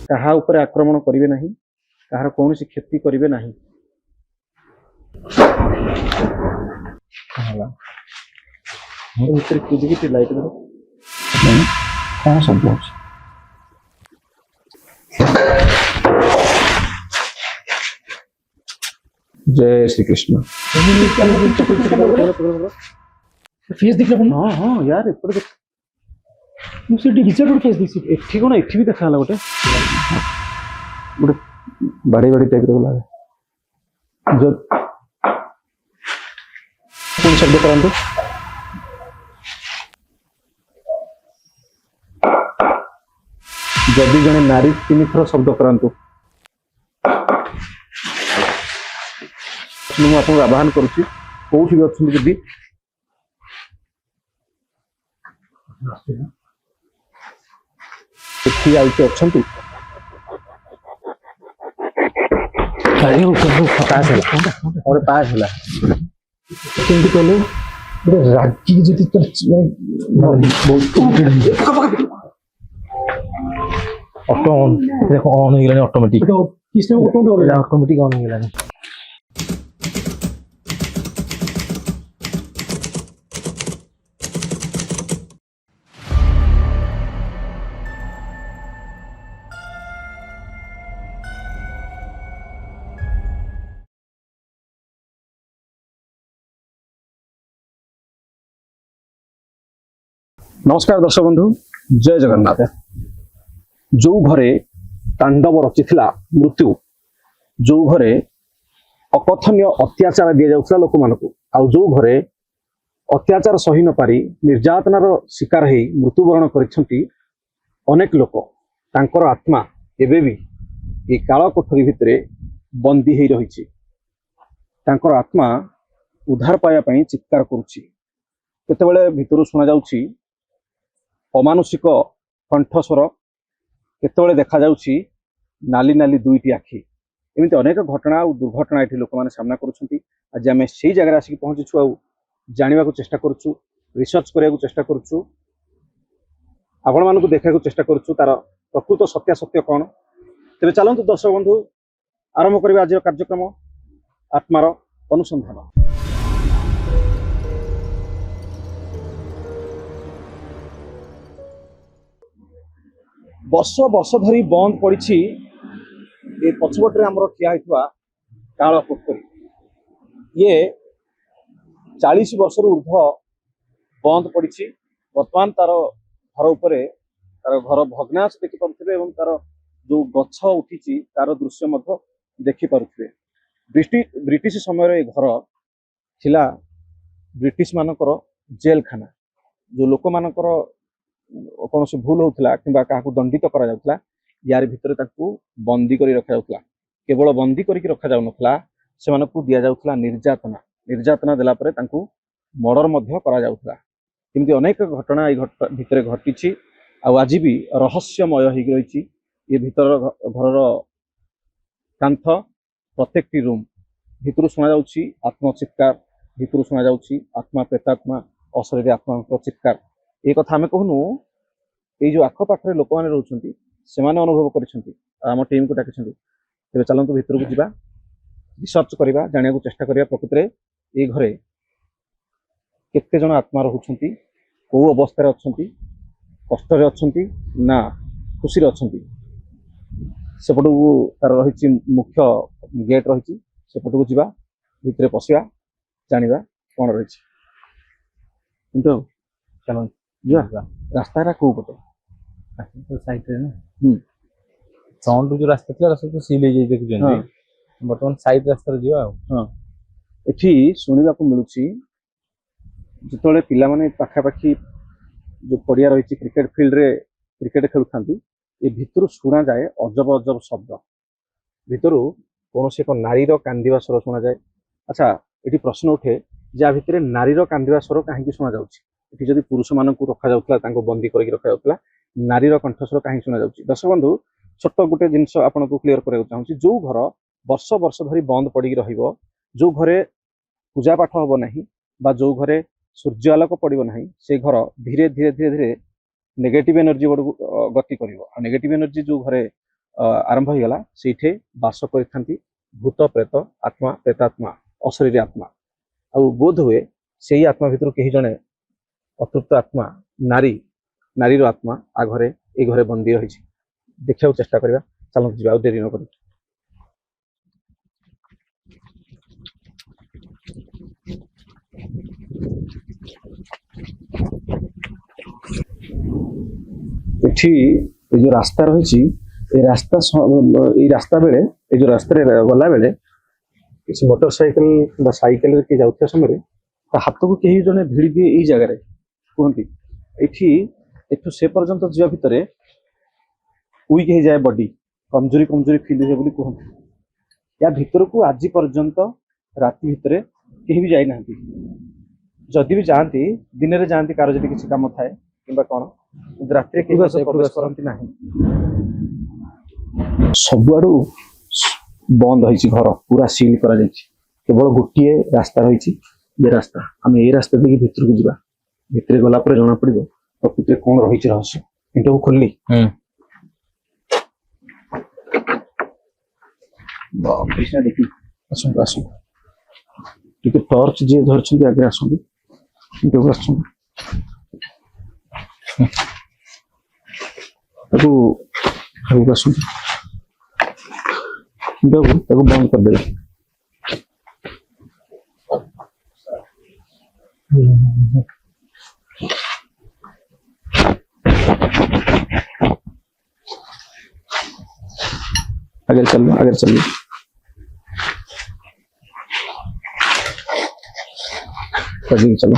कहा ऊपर आक्रमण करिवे नहीं, कहार कौन सी क्षति करिवे नहीं। ଭିତରେ କିଛି କିଛି ଲାଇଟ୍ ଦବ କଣ ଶବ୍ଦ ଅଛି? जय श्री कृष्ण। फेस दिखला कोन? हाँ हाँ यार एपटे देख, मुझे डिजिटल फेस दिसी एठी कोन एठी भी देखा हला गोटे गोटे बड़ी बड़ी टाइप रो लागे जो कौन शब्द करंतु। जदि जने नारी 3 थर शब्द करंतु ମୁଁ ଆପଣଙ୍କୁ ଆହ୍ୱାନ କରୁଛି, କୋଉଠି ବି ଅଛନ୍ତି ଯଦି ଏଠି ଆଉ କିଏ ଅଛନ୍ତି? ପାସ୍ ହେଲା କେମିତି କଲେ ଗୋଟେ ରାଗି ଯଦି ଅଟୋ ଅନ୍ ଦେଖ ଅନ୍ ହେଇଗଲାଣି ଅଟୋମେଟିକ ଅଟୋମେଟିକ ଅନ୍ ହେଇଗଲାଣି। नमस्कार दर्शक बंधु, जय जगन्नाथ। जो घरे तांडव रचिथिला मृत्यु, जो घरे अकथनीय अत्याचार दि जाउथला लोक मानकु, आ जो घरे अत्याचार सही न पारी निर्यातनार शिकार हेई मृत्युवरण करिसंती अनेक लोक, तांकर आत्मा एबे भी ए काळ कोठरी भितरे बंदी हेई रहिछि। तांकर आत्मा उद्धार पाया पई चित्कार करूछि। केतेबेले भितरु सुना जाउछि अमानुषिक कंठस्वर, केतेबेले देखा जाउछि नाली नाली दुईटी आखि। एमती अनेक घटना और दुर्घटना ये लोक मैंने सामना करुँच। आज आम से जगह आसिक पहुँचीछु, जाना चेष्टा करुँ, रिसर्च करने चेष्टा करुँ, आपण मानक देखा चेष्टा करुँ तार प्रकृत सत्यासत्य कौन। तेज चलतु दर्शक बंधु, आरंभ करवा आज कार्यक्रम आत्मार अनुसंधान। वर्ष वर्ष धरी बंद पड़ी ये पछपटे आमर ठिया काल कोठरी, ये 40 वर्ष ऊर्ध बंद पड़ी। बर्तमान तार घर उपर तार घर भग्नांश देखिपे और तार जो गछ उठी तार दृश्य देखिपे। ब्रिटिश समय ये घर थिला ब्रिटिश मानकर जेल खाना, जो लोक मानकर कौन से भूल होता कि दंडित करा जाउथला, यार भितर ताकू बंदी करी रखा जाउथला। केवल बंदी करी रखा जाउ नथला, से मानकू दिया जाउथला निर्यातना। निर्यातना देला परे ताकू मर्डर मध्य करा जाउथला। एमती अनेक घटना भितर घटी। आज भी रहस्यमय हो रही ये भितर घर कांथ प्रत्येक रूम भितर शुणा जाउछि आत्मचित्कार, भितर शुणा जाउछि आत्मा प्रेतात्मा अशरीरी आत्मा चित्कार। ये कथा आम कहूनु ये जो आखपाखे लोक मैंने रोचंती से अनुभव कर टीम को डाकी। तेज चलतु भितर को जावा, रिसर्च करवा, जाना चेष्टा करिया प्रकृत में ये घरे केते जन आत्मा रोचंती, कौ अवस्था अच्छी, कष्ट अच्छी ना खुशी अच्छी। सेपट को तार रही मुख्य गेट रही, सेपट को जावा, भितर पशिया, जाना कौन रही। चलो रास्ता कौ पटे साइड रे ना फ्रंट जो रास्ता थी रास्ता तो सील हो जाए बर्तमान साइड रास्ता रे जीवा। हां एठी सुनिबा को मिलुची जितोले पिला माने पाखापाखी जो पड़िया रही क्रिकेट फील्ड रे क्रिकेट खेलुथांती, ए भितरु सुना जाए अजब अजब शब्द। भितरु कौन से एक नारीर कांदिबा स्वर सुना जाए। अच्छा ये प्रश्न उठे जा भितर नारीर कांदिबा स्वर कहीं शुणा जाउची? एठी जदि पुरुष मानकू रखा जाउथला, तांको बंदी करके रखा जाउथला, नारीर कंठस्वर कहीं शुणा जाउची? दर्शक बंधु, छोट गोटे जिनस आपनको क्लियर करबा चाहूची। जो घर वर्ष वर्ष धरी बंद पड़ी रहिबो, जो घरे पूजा पाठ हबो नहीं बा जो घरे सूर्य आलोक पड़िबो नहीं, से घर धीरे धीरे धीरे धीरे नेगेटिव एनर्जी गति करिवो। नेगेटिव एनर्जी जो घरे आरंभ हो गला से बास कर भूत प्रेत आत्मा प्रेतात्मा अशरीरी आत्मा आ बोध हुए से आत्मा भितर कहीं जड़े अतृप्त आत्मा नारी नारीर आत्मा आ घरे ए घरे बंदी रही देखा चेष्टा करवा चलते जी देरी न कर जो रास्ता रही रास्ता बेले जो रास्ता गला बेले किसी मोटरसाइकिल साइकिल के जाऊा समय हाथ को कहीं जड़े भिड़ दिए यही जगार कहती एठू से पर्यंत जा भितर उइक हो जाए बॉडी कमजोरी कमजोरी फिल हुए बोली कहते या भितर को आज पर्यंत राति भितर कहीं भी जाना जदि भी जाती दिन में जाती कार जब किसी कम थाए कि कौन रात प्रवेश करती ना सबुआड़ू बंद हो घर पूरा सील कर केवल गोटे रास्ता रही ये रास्ता आम ये रास्ता देखिए भितर को जा भितर गला जना पड़ो प्रकृति कौन रही रहस्य इंटा को खोलली देखी आसतु आसतु टे टर्च जी धरती आगे आसतु इंटा को आस बंद कर दे अगर चलिए चलो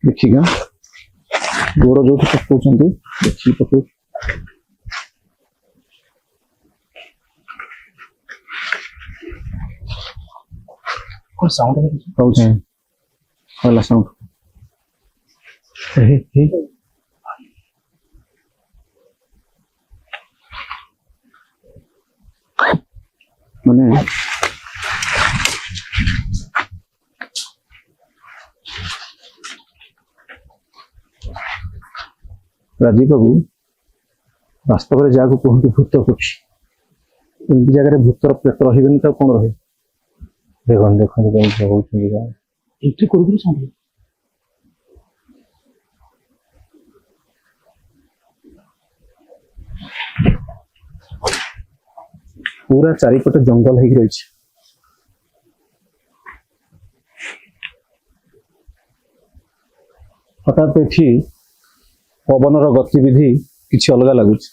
देखिएगा गोड़ जो पकाउछन्ती देखि पकाउ कौन साउंड पाउछ वाला साउंड हे माने राजीव बाबू वास्तव में जहाँ कहते भूत पक्षी जगह भूतर प्रेत रही तो कौन रहे देख पूरा चारिपटे जंगल हो रही हठात ये पवनर गतिविधि किसी अलग लगुच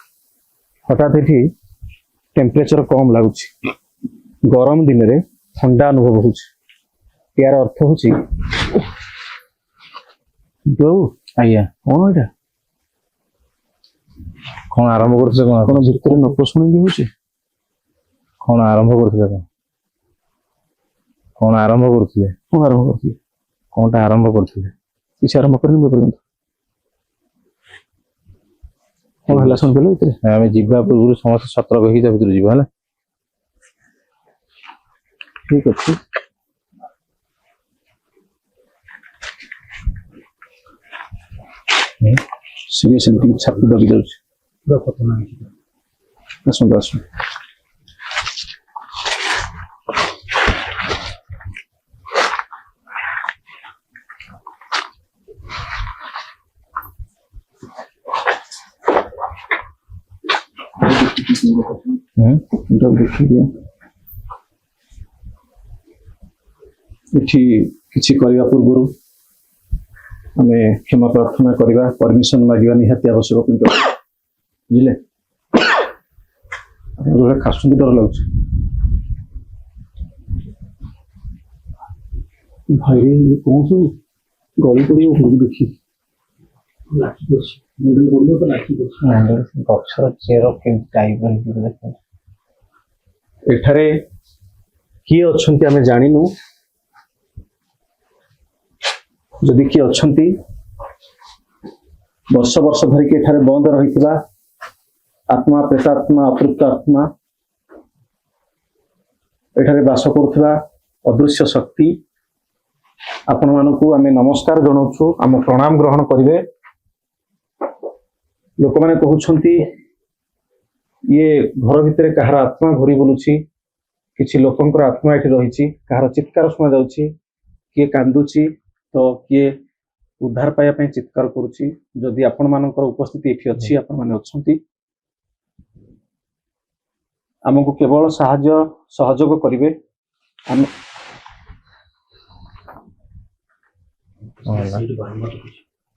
हठात ये टेम्परेचर कम लगुच गरम दिन में ठंडा अनुभव हो यार अर्थ हूँ आज्ञा कौन यहाँ कौन आरंभ करते कौन भितर नक शुणी हूँ कौन आरंभ करते कौन आरंभ करते कौन आरंभ करते कौनटा आरंभ करते किसी आरंभ करनी पर्यंत कौन है शुणी पारे आम जा पूर्व समस्त सतर्क हो भर जा ठीक अच्छे सीरियस छाती दबी जाऊँ आसतु आस देखिए किसी करने पूर्व आम क्षमा प्रार्थना करवा परमिशन मांगा निहाती आवश्यक बुझे जो खास डर लगे भाई कौन सब गली पड़ो देखी गचर चेर एठारे किए अच्छे आम जानिनु जदि किए अच्छी वर्ष वर्ष धरिक एठारे बंद रही आत्मा प्रेतात्मा अतृप्त आत्मा एठारे बास करुवा अदृश्य शक्ति आपण मानकु आमे नमस्कार जनाऊँ आम प्रणाम ग्रहण करेंगे लोक मैंने कहउछंती ये घर भितर कहार आत्मा घुरी बुलुछि किछि लोकंकर आत्मा एठी रहिछि कहार चित्कार सुना जाउछि किए कांदुछि तो किए उद्धार पाया ପାଇଁ चित्कार करुछि जदि आपण मानकर उपस्थिति एठी अछि आपण माने अछंती हमको केवल साहाय्य सहयोग करिवे हम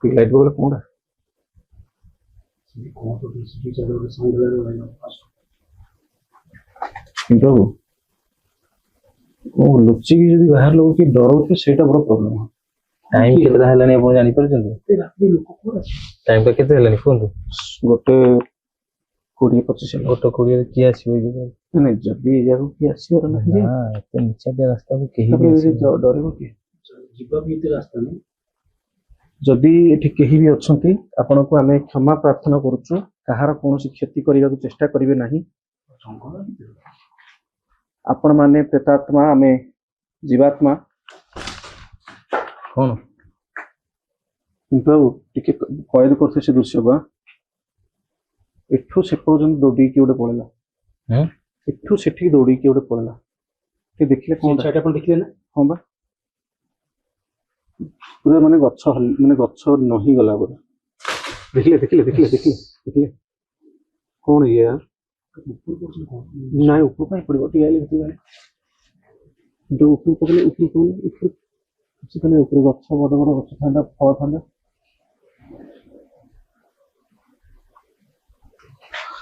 लाइट बोले कोंडा କିନ୍ତୁ ओ लुचिकी जदि बाहर लोग की डरउथे सेटा बड़ प्रॉब्लम है टाइम केतेटा हेलानी आपण जानि परछन्ती रात्रि लोक टाइम का केते हेलानी कोंतु गोटे 20-25 ऑटो कोरियर की आसीबो जे नहीं जदि जाको की आसीवर नहीं हां एते निचाटे रास्ता को केही तापर भी ये डरेबो की जीवा भी इते रास्ता नहीं जदि एठी केही भी अछंती आपण को हमें क्षमा प्रार्थना करूछु कहार कोनोसी क्षति करिया को चेष्टा करिवे नहीं आपण माने प्रेतात्मा हमें जीवात्मा कोन किंतु टिके कैद करथे से दृश्य बा एठू से पर्यंत दौड़ी के उडे पड़ेला हैं एठू सेठी दौड़ी के उडे पड़ेला के देखले कोन साइड अपन देखले ना हां बा पूरा माने गच्छ माने गच्छ नही गला पूरा देखले देखले देखले देखले देखले कौन ये यार नहीं ऊपर का पड़ो टी आइले तो गाले दो ऊपर पकले ऊपर किसी कने ऊपर गच्छ बड़ बड़ गच्छ थांदा फळ थांदा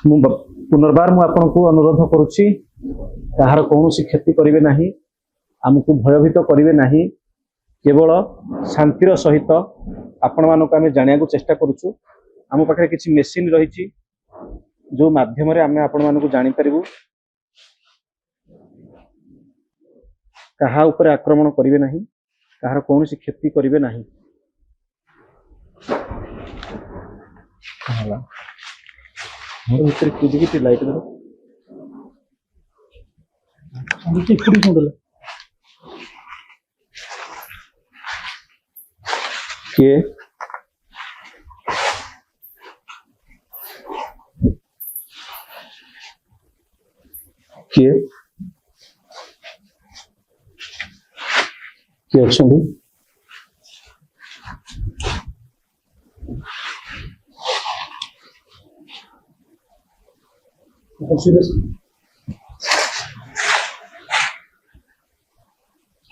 मु पुनर्बार मु आपन को अनुरोध करूची कहार कोनोसी क्षति करिवे नाही हमकु भयभीत करिवे नाही केवल शांतिर सहित आपण मानक आमे जानिया को चेष्टा करूछु हम पाखरे किछि मेशिन रहिछि जो माध्यम रे आमे आपण मानक जानि परिबु कहा ऊपर आक्रमण करिवे नाही कहार कोनोसी क्षति करिवे नाही होला मोर भीतर कुदिकी लाइट दो नीचे फुडी कोडला के अछंदी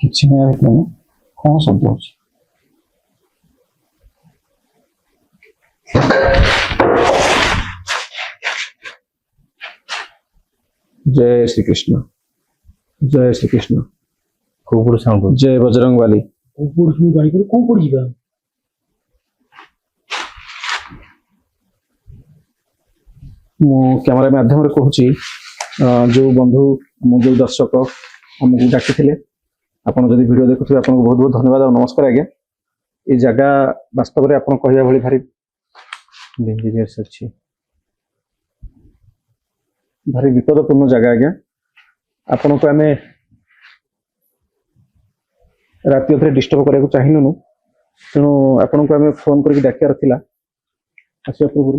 किसी नहीं कौन शब्द होची जय श्री कृष्ण जय श्री कृष्ण कोपुर साउंड जय बजरंग वाली कोपुर सुन गाड़ी को कौन पड़ जीवा मु कैमरा माध्यम रे कहूची जो बंधु जो दर्शक हमको डाकी थिले आपण जदि वीडियो देखुथिबे आपन को बहुत बहुत धन्यवाद और नमस्कार आज्ञा ए जगह वास्तव रे आपण कहिया भली भारी डेंजरस अछि भारी विपदपूर्ण जगह आज्ञा आपण को हमें राति अथरे डिस्टर्ब करिया को चाहिनु तेणु आपण को हमें फोन करके डाकियार थिला आसी पूर्व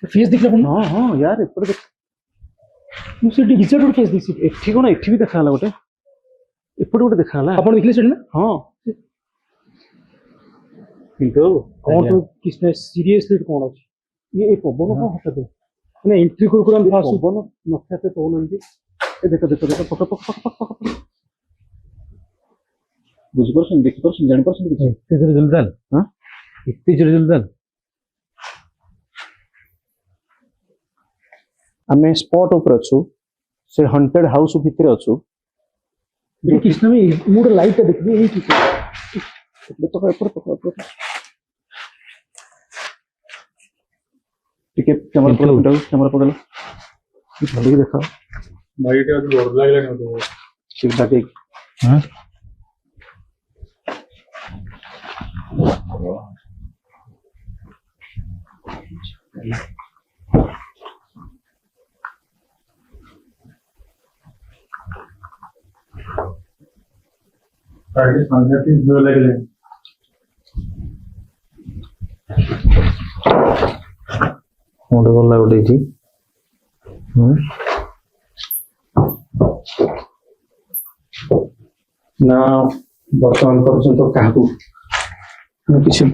फेस दिखला कोन हां हां यार एपड़ देख मुसे डिजिटल फेस दिसी एठी कोन एठी भी देखा हला गोटे एपड़ गोटे देखा हला आपण देखले सेठ ना हां किंतु कौन तो किसने सीरियसली कौन अछि ये पवन को हटा दे माने एंट्री को हम दिखा सु पवन नथाते पवन एंटी ए देखो देखो देखो पक पक पक पक पक बुझ परसन देख परसन जान परसन किछ इतने जल्दी जल्दी हां इतने जल्दी जल्दी हमें स्पॉट ऊपर अछु से हंटेड हाउस भितर अछु देखो कृष्ण में मूड लाइट देखबे यही की तो ऊपर टिके कैमरा पकड़ भले देखा भाई के आज डर लागला न तो सीधा के हां टारगेट सांगण्यात जो लागले ଗୋଟେ ଗଲା ଗୋଟେ ଏଇଠି ନା ବର୍ତ୍ତମାନ ପର୍ଯ୍ୟନ୍ତ କାହାକୁ କିଛି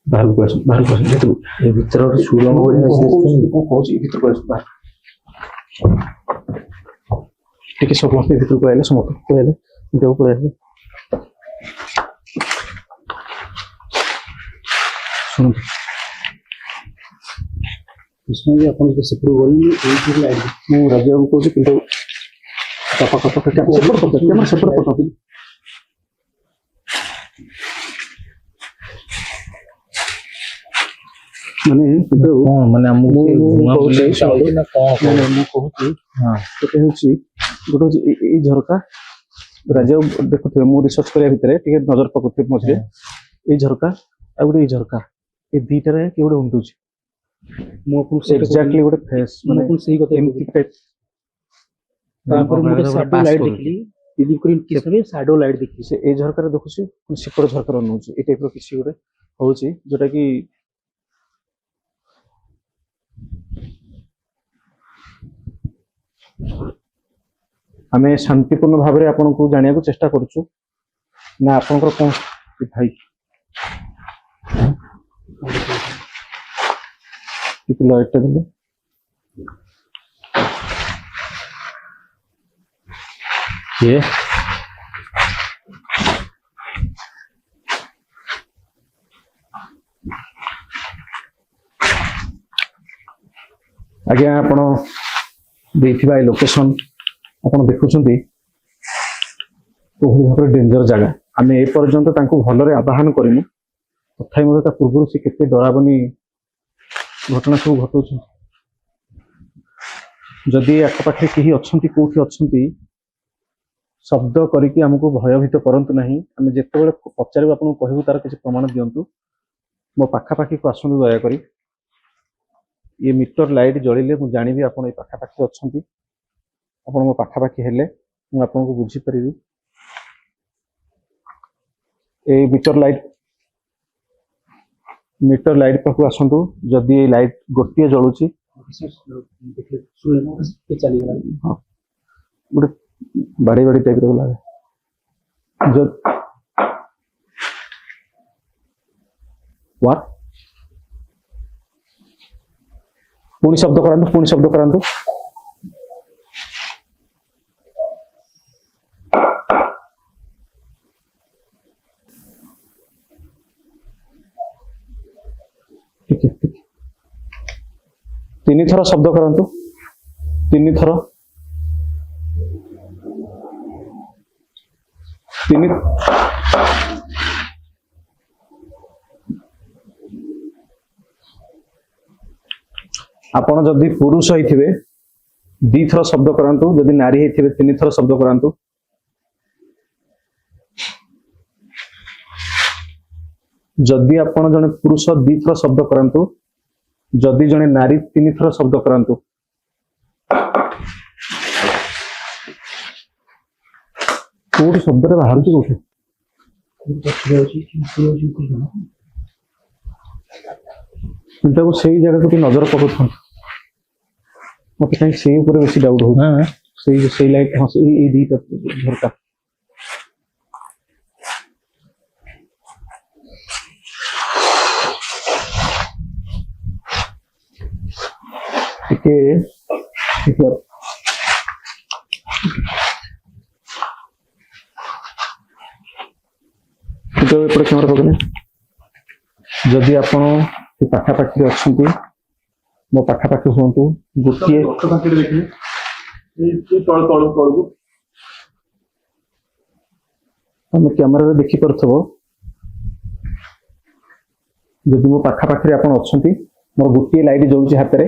ବାହାରକୁ ଆସ ଭିତରକୁ ଏ ଭିତରେ ଗୋଟେ ସୁଡ଼ଙ୍ଗ ଭଳିଆ ଅଛି ଦେଖିଛନ୍ତି? କଣ କହୁଛି ଭିତରକୁ ଆସ ଟିକେ ସମସ୍ତେ ଭିତରକୁ ଆଇଲେ ସମସ୍ତେ ପଳେଇଲେ ଭିତରକୁ ପଳେଇ ଆସିଲେ ଶୁଣନ୍ତୁ କୃଷ୍ଣ ବି ଆପଣ ଯଦି ସେପଟକୁ ଗଲେ ଏଇଠି ଲାଇଟ୍ ମୁଁ ରାଜାବାବୁ କହୁଛି କିନ୍ତୁ ସେପଟ ମାନେ କିନ୍ତୁ କଣ ମାନେ ଆମକୁ ମୁଁ ଧୂଆଁ କହୁଛି, ବୁଲେଇକି ଚାଲୁଛି ନା କଣ ନାଇଁ, ନାଇଁ, ମୁଁ କହୁଛି ହଁ ଗୋଟେ ହଉଛି ଏଇ ଝରକା ରାଜାବାବୁ ଦେଖୁଥିବେ ମୁଁ ରିସର୍ଚ୍ଚ କରିବା ଭିତରେ ଟିକେ ନଜର ପକଉଥିବେ ମଝିରେ ଏଇ ଝରକା ଆଉ ଗୋଟେ ଏଇ ଝରକା ଏ ଦିଟାରେ କିଏ ଗୋଟେ ଉଣ୍ଡୁଛି ମୁଁ ଆପଣଙ୍କୁ ସେଇଟା ଏକ୍ଜାକ୍ଟଲି ଗୋଟେ ଫେସ୍ ମୁଁ ମାନେ ଆପଣଙ୍କୁ ସେଇ କଥା ଏମିତି କହୁଛି। ତାପରେ ମୁଁ ଗୋଟେ ସାଡୋ ପାସ୍ ଲାଇଟ୍ କରୁଛି। ଦେଖିଲି ଦିଲ୍ଲୀ କରି କୃଷ୍ଣ ବି ସାଡୋ ଲାଇଟ୍ ଦେଖିଲି ସେ ଏଇ ଝରକାରେ ଦେଖୁଛି ପୁଣି ସେପଟ ଝରକାରେ ଅନଉଛି ଏଇ ଟାଇପର କିଛି ଗୋଟେ ହଉଛି ଯୋଉଟା କି ଆମେ ଶାନ୍ତିପୂର୍ଣ୍ଣ ଭାବରେ ଆପଣଙ୍କୁ ଜାଣିବାକୁ ଚେଷ୍ଟା କରୁଛୁ ନା ଆପଣଙ୍କର କଣ ଏ ଭାଇ ଟିକେ ଲାଇଟଟା ଦେଲେ କିଏ ଆଜ୍ଞା ଆପଣ ଦେଇଥିବା ଏ ଲୋକେସନ ଆପଣ ଦେଖୁଛନ୍ତି କୋଭଳି ଭାବରେ ଡେଞ୍ଜର ଜାଗା ଆମେ ଏ ପର୍ଯ୍ୟନ୍ତ ତାଙ୍କୁ ଭଲରେ ଆବାହନ କରିନୁ ତଥାପି ମଧ୍ୟ ତା ପୂର୍ବରୁ ସେ କେତେ ଡରାବନି ଘଟଣା ସବୁ ଘଟଉଛନ୍ତି ଯଦି ଆଖପାଖରେ କେହି ଅଛନ୍ତି କୋଉଠି ଅଛନ୍ତି ଶବ୍ଦ କରିକି ଆମକୁ ଭୟଭୀତ କରନ୍ତୁ ନାହିଁ ଆମେ ଯେତେବେଳେ ପଚାରିବୁ ଆପଣଙ୍କୁ କହିବୁ ତାର କିଛି ପ୍ରମାଣ ଦିଅନ୍ତୁ ମୋ ପାଖାପାଖିକୁ ଆସନ୍ତୁ ଦୟାକରି ये मीटर लाइट जलिले मु जानिबी आपण ए पाखापाखी अछंती आपण मो पाखापाखी हेले मु आपनको बुझी परिबी ए मीटर लाइट पाखु आसंतु जदि ए लाइट गोटिए जळुची देखिए सुन के चली गला हां गोटे बाड़ी बाड़ी टाइप रो लागे जो व्हाट पुणी शब्द करांतु ठीक है तीन थर शब्द करांतु तीन थर तीन आपण जदि पुरुष होइथिबे दी थर शब्द करांतु जदि नारी होइथिबे तीन थर शब्द करांतु जदि आपण जने पुरुष दी थर शब्द करांतु जदि जने नारी तीन थर शब्द करांतु कोड शब्द रे बाहर की कोठे କିନ୍ତୁ ସେଇ ଜାଗାକୁ ଟିକେ ନଜର ପକାଉଥାନ୍ତୁ ମତେ କାହିଁ ସେଇ ଉପରେ ବେଶୀ ଡାଉଟ୍ ହଉଛି ସେଇ ଲାଇଟ୍ ହଁ ଏଇ ଦିଟା ଝରକା ଟିକେ ଟିକେ ଏପଟେ କ୍ୟାମେରା ପକେଇଲେ ଯଦି ଆପଣ ପାଖାପାଖି ଅଛନ୍ତି ମୋ ପାଖାପାଖି ହୁଅନ୍ତୁ ଗୋଟିଏ ତମେ କ୍ୟାମେରାରେ ଦେଖିପାରୁଥିବ ଯଦି ମୋ ପାଖାପାଖିରେ ଆପଣ ଅଛନ୍ତି ମୋର ଗୋଟିଏ ଲାଇଟ୍ ଜଳୁଛି ହାତରେ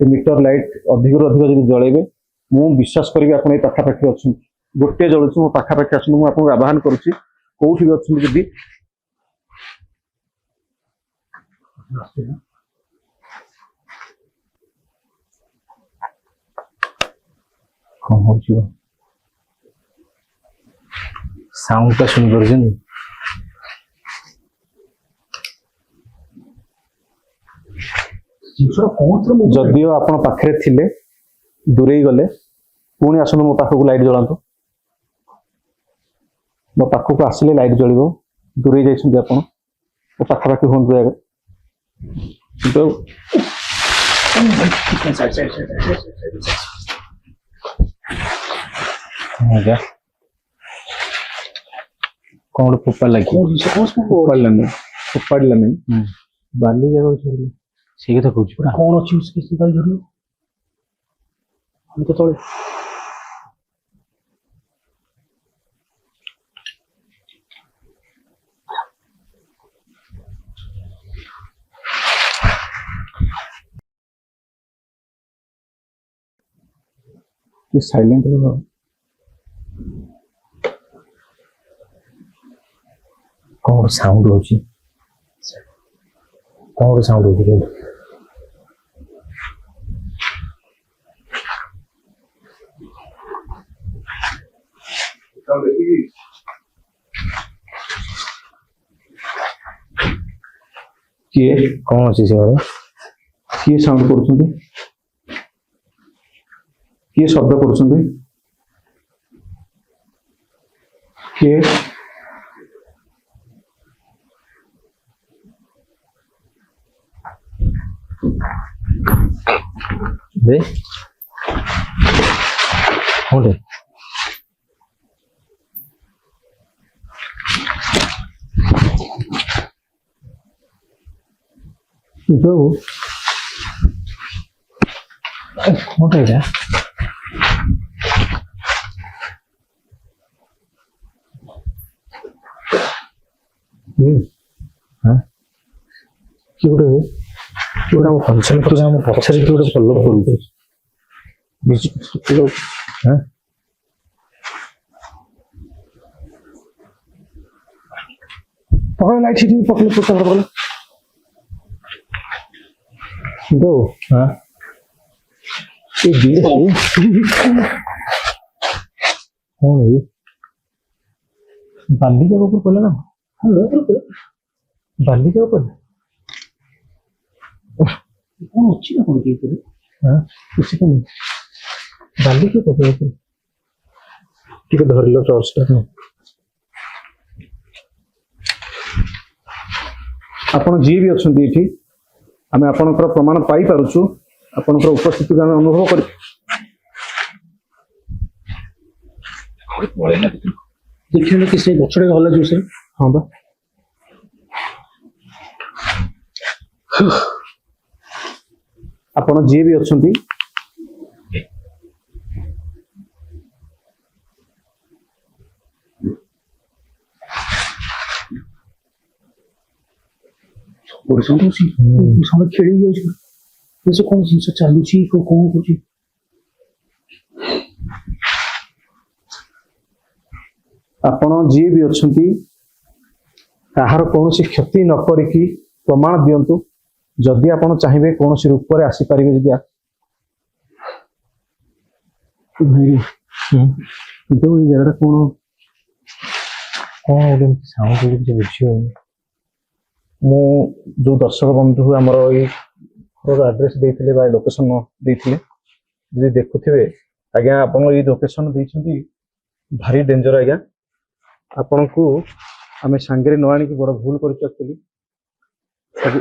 ଏ ମିଟର ଲାଇଟ୍ ଅଧିକରୁ ଅଧିକ ଯଦି ଜଳେଇବେ ମୁଁ ବିଶ୍ୱାସ କରିବି ଆପଣ ଏଇ ପାଖାପାଖି ଅଛନ୍ତି ଗୋଟିଏ ଜଳୁଛି ମୋ ପାଖାପାଖି ଆସନ୍ତୁ ମୁଁ ଆପଣଙ୍କୁ ଆହ୍ୱାନ କରୁଛି କୋଉଠି ବି ଅଛନ୍ତି ଯଦି କଣ ହଉଛି ସାଉଣ୍ଡ ଟା ଶୁଣିପାରୁଛନ୍ତି ଜିନିଷଟା କଣ ଥିଲା ମୁଁ ଯଦିଓ ଆପଣ ପାଖରେ ଥିଲେ ଦୂରେଇ ଗଲେ ପୁଣି ଆସନ୍ତୁ ମୋ ପାଖକୁ ଲାଇଟ୍ ଜଳାନ୍ତୁ। ମୋ ପାଖକୁ ଆସିଲେ ଲାଇଟ୍ ଜଳିବ। ଦୂରେଇ ଯାଇଛନ୍ତି ଆପଣ, ମୋ ପାଖାପାଖି ହୁଅନ୍ତୁ ଆଗରେ। କିନ୍ତୁ ଆଜ୍ଞା କଣ ଗୋଟେ ଫୋପାଡିଲା କି? କଣ ଜିନିଷ କଣ ସବୁ ଫୋପାଡ଼ିଲାନି ବାଲି ଜାଗାକୁ ଛାଡ଼ିଲେ ସେଇ କଥା କହୁଛି ପରା। କଣ ଅଛି କିଛି ଗାଳି ଧରିବ ଆମେ ତ ତଳେ ସାଇଲେଣ୍ଟ ରୁହ। କଣ ଗୋଟେ ସାଉଣ୍ଡ ହଉଛି, କଣ ଗୋଟେ ସାଉଣ୍ଡ ହଉଛି କହିଲୁ? କିଏ କଣ ଅଛି ସେ ଘରେ? କିଏ ସାଉଣ୍ଡ କରୁଛନ୍ତି? କିଏ ଶବ୍ଦ କରୁଛନ୍ତି? କିଏ? ରେ କଣଟେ? ଯୋଉ କଣଟା ଏଇଟା? କିଏ ଗୋଟେ ଆମ କନସେଣ୍ଟ୍ରେସନ ଆମ ପଛରେ କିଏ ଗୋଟେ ଫଲୋ କରୁଛି। ପକड़ ଲାଇଟ୍ ସେଠି ପକେଇଲେ ପୋତା ପକେଇଲେ ଯୋଉ ଏ ଦିଟା କଣ ଏଇ ବାଲି ଜାଗା ଉପରେ ପଡିଲା ନା? ବାଲି ଜାଗା ପଡିଲା କଣ ଅଛି ନା କଣ କିଏ କରେ କିଛି ତ ନାହିଁ। ବାଲି କିଏ ପକେଇବା? ଟିକେ ଧରିଲ ଟର୍ଚ୍ଚଟା। ଆପଣ ଯିଏ ବି ଅଛନ୍ତି ଏଠି, ଆମେ ଆପଣଙ୍କର ପ୍ରମାଣ ପାଇପାରୁଛୁ, ଆପଣଙ୍କର ଉପସ୍ଥିତିକୁ ଆମେ ଅନୁଭବ କରି ଦେଖିଲେ କି ସେ ଗଛଟା ଗଲା ଯୋଉ ସେ ହଁ ବା ଆପଣ ଯିଏ ବି ଅଛନ୍ତି ପରିଶ୍ରମ କରୁଛି ସମୟ ଖେଳି ଯାଉଛି ସେ କଣ ଜିନିଷ ଚାଲୁଛି କଣ କରୁଛି ଆପଣ ଯିଏ ବି ଅଛନ୍ତି କାହାର କୌଣସି କ୍ଷତି ନ କରିକି ପ୍ରମାଣ ଦିଅନ୍ତୁ। ଯଦି ଆପଣ ଚାହିଁବେ କୌଣସି ରୂପରେ ଆସିପାରିବେ, ଯଦି କିନ୍ତୁ ଏଇ ଜାଗାଟା କଣ ଗୋଟେ ସାଉଣ୍ଡ କିଛି ବୁଝିହଉନି। ମୁଁ ଯୋଉ ଦର୍ଶକ ବନ୍ଧୁ ଆମର ଏଇ ଘରର ଆଡ୍ରେସ ଦେଇଥିଲେ ବା ଲୋକେସନ ଦେଇଥିଲେ, ଯଦି ଦେଖୁଥିବେ ଆଜ୍ଞା ଆପଣ ଏଇ ଲୋକେସନ ଦେଇଛନ୍ତି ଭାରି ଡେଞ୍ଜର ଆଜ୍ଞା। ଆପଣଙ୍କୁ ଆମେ ସାଙ୍ଗରେ ନ ଆଣିକି ବଡ ଭୁଲ କରିଛୁ ଆକ୍ଚୁଆଲି। ସବୁ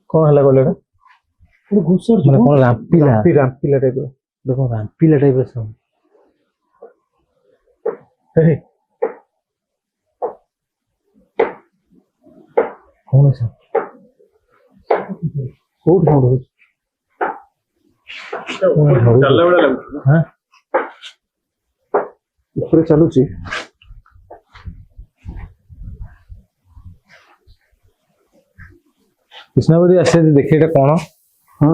କଣ ହେଲା କହିଲେ ଏଇଟା? ମାନେ କଣ ରାମ୍ପିଲା ରାମ୍ପିଲା ଟାଇପର କଣ ରାମ୍ପିଲା ଟାଇପର ସାଉଣ୍ଡ। କଣ କୋଉଠି ସାଉଣ୍ଡ ହଉଛି? ଉପରେ ଚାଲୁଛି। କୃଷ୍ଣାବତୀ ଆସେ ଦେଖେ ଏଇଟା କଣ? ହଁ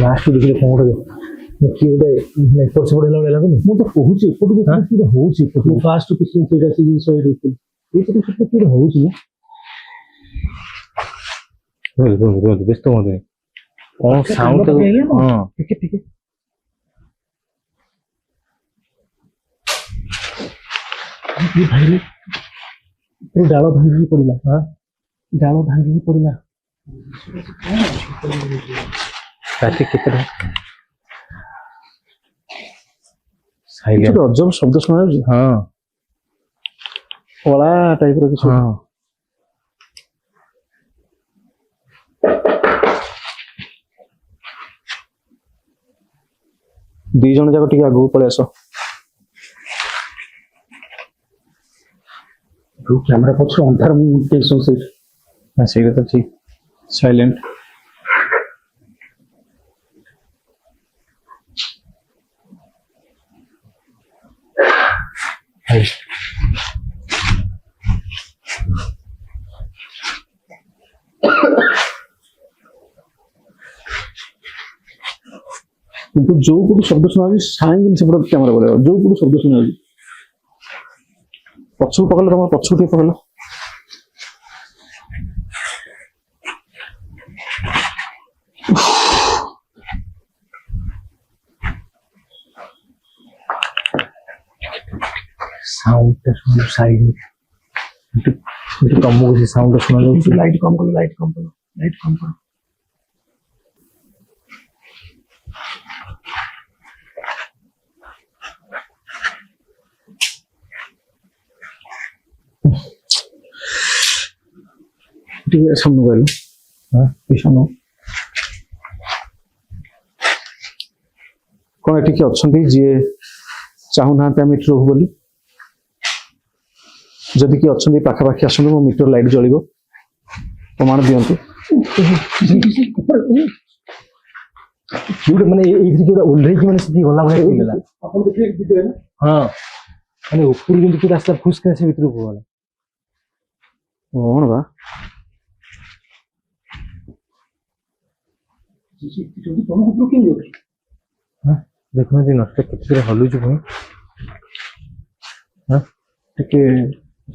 ଲାଷ୍ଟ ଦେଖିଲେ କଣ ଗୋଟେ କିଏ ଗୋଟେ ଏପଟ ସେପଟ ହେଲା ଭଳିଆ ଲାଗୁନି? ମୁଁ ତ କହୁଛି ଏପଟକୁ କିଏ ହଉଛି ଫାଷ୍ଟ କିଛି ସେଇଟା ସେ ଜିନିଷ ଦେଇଥିଲି ଏଇପଟେ ସେପଟେ କିଏ ହଉଛି ନା ବ୍ୟସ୍ତ ହୁଅନ୍ତୁନି। କଣ ସାଉଣ୍ଡ? ହଁ ଟିକେ ଟିକେ ଭାଇ ଏ ଡାଳ ଭାଙ୍ଗିକି ପଡିଲା। ଡାଳ ଭାଙ୍ଗିକି ପଡିଲା। ରାତି କେତେଟା? କିଛି ଗୋଟେ ଅଜବ ଶବ୍ଦ ଶୁଣାଯାଉଛି। ହଁ କଳା ଟାଇପର କିଛି। ହଁ ଦି ଜଣ ଯାକ ଟିକେ ଆଗକୁ ପଳେଇ ଆସ। କ୍ୟାମେରା ପଛରେ ଅନ୍ଧାର, ମୁଁ ସେଇଠି ସେଇଟା ତ ଠିକ। ସାଇଲେଣ୍ଟ। କିନ୍ତୁ ଯୋଉ ପଟୁ ଶବ୍ଦ ଶୁଣାଯାଉଛି ସାଙ୍ଗେ ସେପଟ କ୍ୟାମେରା ପଳେଇବ। ଯୋଉ ପଟୁ ଶବ୍ଦ ଶୁଣାଯାଉଛି ପଛକୁ ପକେଇଲ, ତମର ପଛକୁ ଟିକେ ପକେଇଲ। ସାଉଣ୍ଡଟା ଶୁଣୁ ସାଇଡ୍ ତମକୁ ସେ ସାଉଣ୍ଡଟା ଶୁଣାଯାଉଛି। ଲାଇଟ୍ କମ୍ କର, ଲାଇଟ୍ କମ୍ କର, ଲାଇଟ୍ କମ୍ କର। ଟିକେ ସାମনে କହିଲ। ସାମନେ କଣ ଏଠି କିଏ ଅଛନ୍ତି ଯିଏ ଚାହୁଁନାହାନ୍ତି ଆମେ ଏଠି ରହୁ ବୋଲି? ଯଦି କିଏ ଅଛନ୍ତି ପାଖାପାଖି ଆସନ୍ତୁ, ମୋ ମିଟର ଲାଇଟ୍ ଜଳିବ। ପ୍ରମାଣ ଦିଅନ୍ତୁ। ମାନେ ଏଇଥିରେ କିଏ ଓହ୍ଲେଇକି ମାନେ ସେଠି ଗଲା ଭଳିଆ ହେଇଗଲା। ଆପଣ ଦେଖିଲେ ନା? ହଁ ମାନେ ଉପରୁ ଯେମିତି କିଏ ରାସ୍ତା ଫୁସ୍କା ସେ ଭିତରକୁ ଗଲା। କଣ ବା ଦେଖୁନାହାନ୍ତି ନଷ୍ଟ କେତେ ହଲୁଛି ପୁଣି। ଟିକେ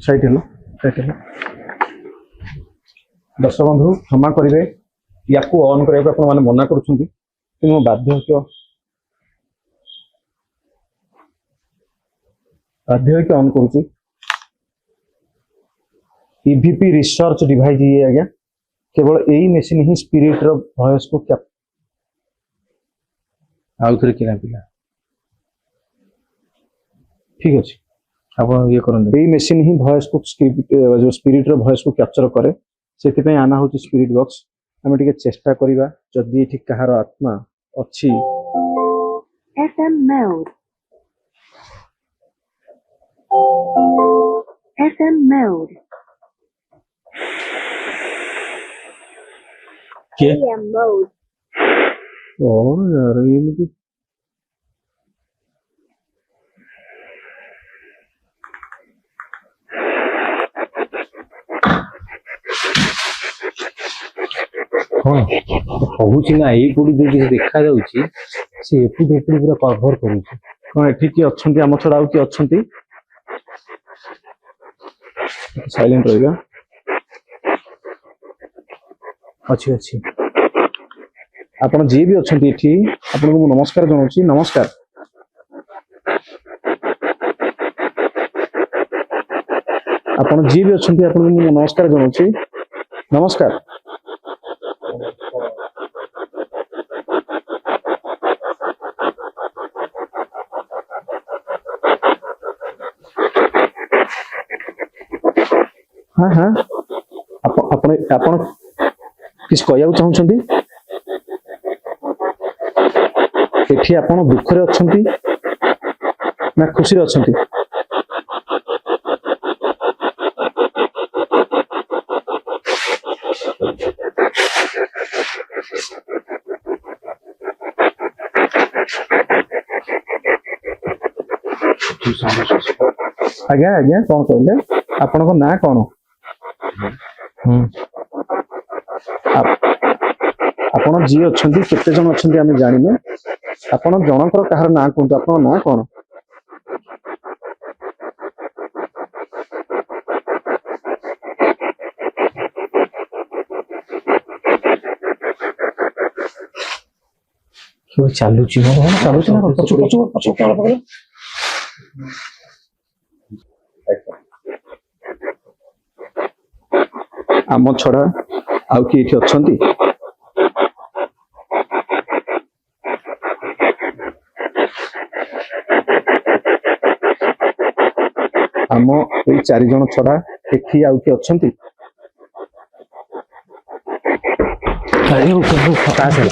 ସାଇଟ୍ ହେଲ, ସାଇଟ୍ ହେଲ। ଦର୍ଶକ ବନ୍ଧୁ କ୍ଷମା କରିବେ, ୟାକୁ ଅନ୍ କରିବାକୁ ଆପଣମାନେ ମନା କରୁଛନ୍ତି, କିନ୍ତୁ ମୁଁ ବାଧ୍ୟ ହେଇକି ଅନ୍ କରୁଛି। ଇଭିପି ରିସର୍ଚ୍ଚ ଡିଭାଇସ୍ ଇଏ ଆଜ୍ଞା, କେବଳ ଏଇ ମେସିନ୍ ହିଁ ସ୍ପିରିଟ୍ର ଭଏସ୍କୁ ଆଉ ଥରେ କିଣା ପିଲା ଠିକ୍ ଅଛି, ଆପଣ ଇଏ କରନ୍ତୁ। ଏଇ ମେସିନ୍ ହିଁ ଭଏସ୍କୁ ଯୋଉ ସ୍ପିରିଟ୍ର ଭଏସ୍କୁ କ୍ୟାପଚର କରେ। ସେଥିପାଇଁ ଆନା ହଉଛି ସ୍ପିରିଟ୍ ବକ୍ସ। ଆମେ ଟିକେ ଚେଷ୍ଟା କରିବା, ଯଦି ଏଠି କାହାର ଆତ୍ମା ଅଛି। FM mode. FM mode. କିଏ? AM mode. କଣ यार ଏମିତି ହଁ କହୁଛି ନା, ଏଇପଟୁ ଯୋଉ କିଛି ଦେଖାଯାଉଛି ସେ ଏପଟୁ ପୁରା କଭର କରୁଛି। କଣ ଏଠି କିଏ ଅଛନ୍ତି ଆମ ଛଡା? ଆଉ କିଏ ଅଛନ୍ତି? ସାଇଲେଣ୍ଟ ରହିବା। ଅଛି ଅଛି। ଆପଣ ଯିଏ ବି ଅଛନ୍ତି ଏଠି, ଆପଣଙ୍କୁ ମୁଁ ନମସ୍କାର ଜଣାଉଛି। ନମସ୍କାର। ଆପଣ ଯିଏ ବି ଅଛନ୍ତି, ଆପଣଙ୍କୁ ମୁଁ ନମସ୍କାର ଜଣାଉଛି। ନମସ୍କାର। ହଁ ହଁ, ଆପଣ କିଛି କହିବାକୁ ଚାହୁଁଛନ୍ତି? ଏଠି ଆପଣ ଦୁଃଖରେ ଅଛନ୍ତି ନା ଖୁସିରେ ଅଛନ୍ତି? ଆଜ୍ଞା ଆଜ୍ଞା, କଣ କହିଲେ? ଆପଣଙ୍କ ନାଁ କଣ? ଆପଣ ଯିଏ ଅଛନ୍ତି, କେତେ ଜଣ ଅଛନ୍ତି ଆମେ ଜାଣିନୁ। ଆପଣ ଜଣଙ୍କର କାହାର ନାଁ କୁହନ୍ତୁ। ଆପଣଙ୍କ ନାଁ କଣ? ଚାଲୁଛି ଚାଲୁଛି ନା? ପଛ ଆମ ଛଡା ଆଉ କିଏ ଏଠି ଅଛନ୍ତି? ଆମ ଏଇ 4 ଜଣ ଛଡା ଏଠି ଆଉ କିଏ ଅଛନ୍ତି? ପାସ୍ ହେଲା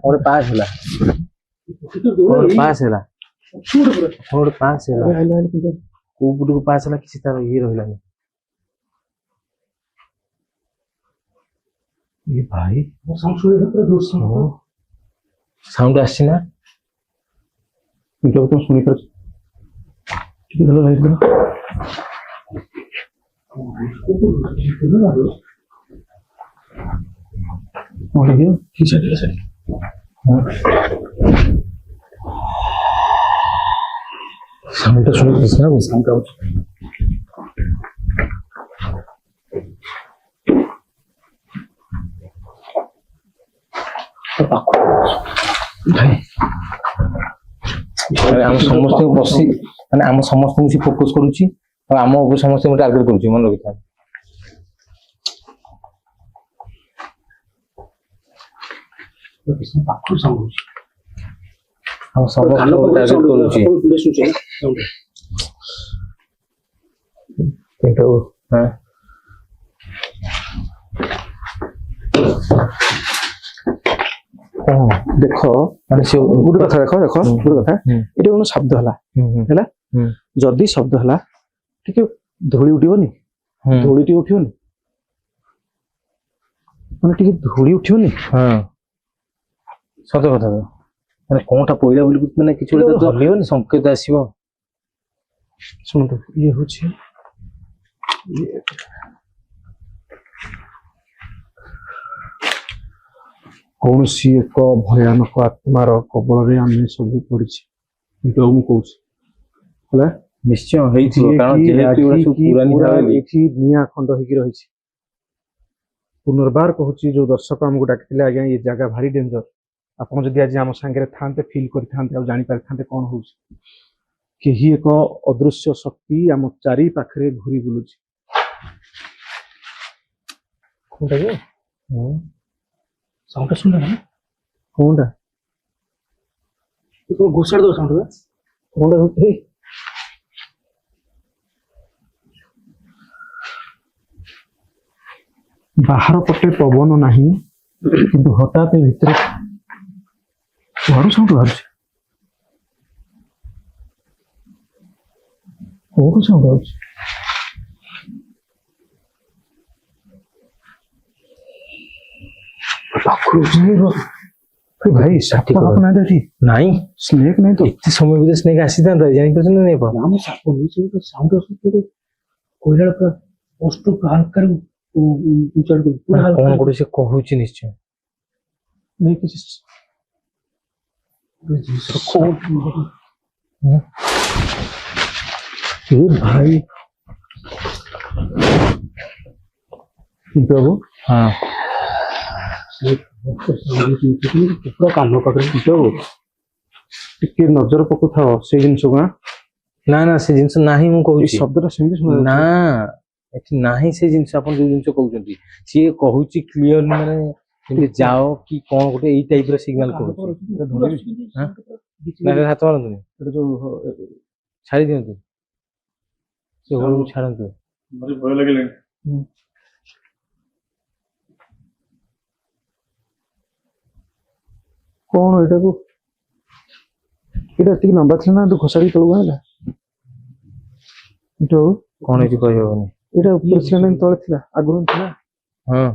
ଗୋଟେ ପାସ୍ ହେଲା ପାସ୍ ହେଲା ଗୋଟେ ପାସ୍ ହେଲା କୋଉ ପଟକୁ ପାସ୍ ହେଲା କିଛି ତାର ଇଏ ରହିଲାନି। ଏ ଭାଇ ସାଉଣ୍ଡ ଆସିଛି ନା? ପିଣ୍ଟୁ ବାବୁ, ତମେ ଶୁଣିପାରୁଛ? ଟିକେ ଭଲ ଲାଗିଥିଲା। ସାଉଣ୍ଡଟା ଶୁଣିପାରୁଛି ନା? ସାଉଣ୍ଡ ଆଉଛି। ଆମ ସମସ୍ତଙ୍କୁ ବସି ମାନେ ଆମ ସମସ୍ତଙ୍କୁ ସେ ଫୋକସ କରୁଛି ଆଉ ଆମ ଉପରେ ସମସ୍ତଙ୍କୁ ଟାର୍ଗେଟ କରୁଛି, ମନେ ରଖିଥା। ଆମ ସମସ୍ତଙ୍କୁ ଟାର୍ଗେଟ କରୁଛି କିନ୍ତୁ ଦେଖ ମାନେ ସେ ଗୋଟେ କଥା ଗୋଟେ କଥା, ଏଠି କଣ ଶବ୍ଦ ହେଲା ହେଲା, ଯଦି ଶବ୍ଦ ହେଲା ଟିକେ ଧୂଳି ଉଠିବନି? ଧୂଳି ଟିକେ ଉଠିବନି ମାନେ ଟିକେ ଧୂଳି ଉଠିବନି? ସତ କଥା ମାନେ କଣଟା ପଇଲା ବୋଲି ମାନେ କିଛି ଗୋଟେ ସଂକେତ ଆସିବ। ଶୁଣନ୍ତୁ, ଇଏ ହଉଛି କୌଣସି ଏକ ଭୟାନକ ଆତ୍ମାର କବଳରେ ଆମେ ସବୁ ପଡିଛି, କିନ୍ତୁ ମୁଁ କହୁଛି ହେଲା, ନିଶ୍ଚୟ ହେଇଥିବ, କାରଣ ଯେହେତୁ ଏଗୁଡା ସବୁ ପୁରାଣୀ ହାବେଳି। ଏଠି ନିଆଁ ଖଣ୍ଡ ହେଇକି ରହିଛି। ପୁନର୍ବାର କହୁଛି, ଯୋଉ ଦର୍ଶକ ଆମକୁ ଡାକିଥିଲେ, ଆଜ୍ଞା ଏ ଜାଗା ଭାରି ଡେଞ୍ଜର, ଆପଣ ଯଦି ଆଜି ଆମ ସାଙ୍ଗରେ ଥାନ୍ତେ ଫିଲ୍ କରିଥାନ୍ତେ ଆଉ ଜାଣିପାରିଥାନ୍ତେ କଣ ହଉଛି। କେହି ଏକ ଅଦୃଶ୍ୟ ଶକ୍ତି ଆମ ଚାରି ପାଖରେ ଘୁରି ବୁଲୁଛି। କୋଉଟା କି? ସାଉଣ୍ଡ ଶୁଣିଲ ନା? କୋଉଟା ଘୋଷାଡି ଦଉ ସାଉଣ୍ଡ କୋଉଟା ହଉଛି? ବାହାର ପଟେ ପବନ ନାହିଁ, କିନ୍ତୁ ହଠାତ୍ ଭିତରେ ଘରୁ ସାଉଣ୍ଡ ବାହାରୁଛି। କୋଉଠୁ ସାଉଣ୍ଡ ବାହାରୁଛି? ଭାଇ ସାପ ନାଇଁ, ନାଇଁ ସ୍ନେକ୍ ନାଇଁ ତ? ଏତେ ସମୟ ଭିତରେ ସ୍ନେକ୍ ଆସିଥାନ୍ତା, ଜାଣିପାରୁଛନ୍ତି ନାଇଁ ଆପଣ? ଆମ ସାପ ସାଉଣ୍ଡ ଆସୁଛି, କହିଲା ପୁରା କଷ୍ଟ ହାଲକାରେ କଣ ଗୋଟେ ସେ କହୁଛି ନିଶ୍ଚୟ। ନାଇଁ କିଛି ଭାଇ ବାବୁ, ହଁ ପୁରା କାନ ପାଖରେ ଟିକେ ନଜର ପକଉଥାଅ ସେଇ ଜିନିଷକୁ। ନା ନା ସେ ଜିନିଷ ନାହିଁ, ମୁଁ ଏଇ କହୁଛି ଶବ୍ଦଟା ସେମିତି ଶୁଣା ନା, ଏଠି ନାହିଁ ସେ ଜିନିଷ। ଆପଣ ଯୋଉ ଜିନିଷ କହୁଛନ୍ତି ସିଏ କହୁଛି କ୍ଲିୟର, ମାନେ ଯେମିତି ଯାଅ କି କଣ ଗୋଟେ ଏଇ ଟାଇପ ର ସିଗ୍ନାଲ କହୁଛି। ନା ହାତ ମାରନ୍ତୁନି, ଛାଡି ଦିଅନ୍ତୁ, ସେ ଘରକୁ ଛାଡନ୍ତୁ। ଭୟ ଲାଗିଲାଣି। କଣ ଏଇଟାକୁ, ଏଇଟା ଏତିକି ଲମ୍ବା ଥିଲା ନା ଘୋଷାଡି ତଳକୁ ଆଣିଲା? ଏଇଟା କଣ ହେଇଛି କହିହବନି। ଏଇଟା ଉପରେ ଥିଲା ନା ତଳେ ଥିଲା? ଆଗରୁ ଥିଲା। ହଁ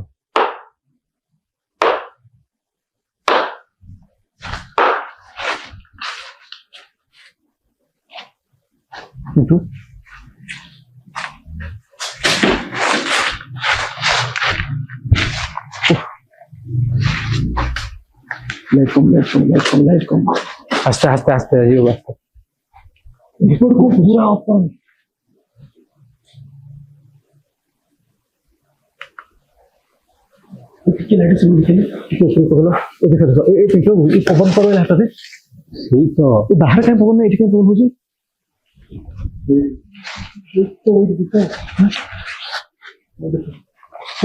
କିନ୍ତୁ ଲାଇଟ୍ କମ আস্তে আস্তে আস্তে আসিব আস্তে রিপোর্ট को पूरा ओपन ଟିକେ ଲାଇଟ୍ ସବୁ ଦେଖିଲେ ଟିକେ ଶୋଇ ପଡିଲା। ଏ ଦେଖ ଦେଖ ଏ ପିଠो ଏ ପବନ କର ଏ ହାତରେ ସେଇ ତ ବାହାରେ କାଇଁ ପବନ ନାହିଁ, ଏଠି କାଇଁ ପବନ ହଉଛି? अरे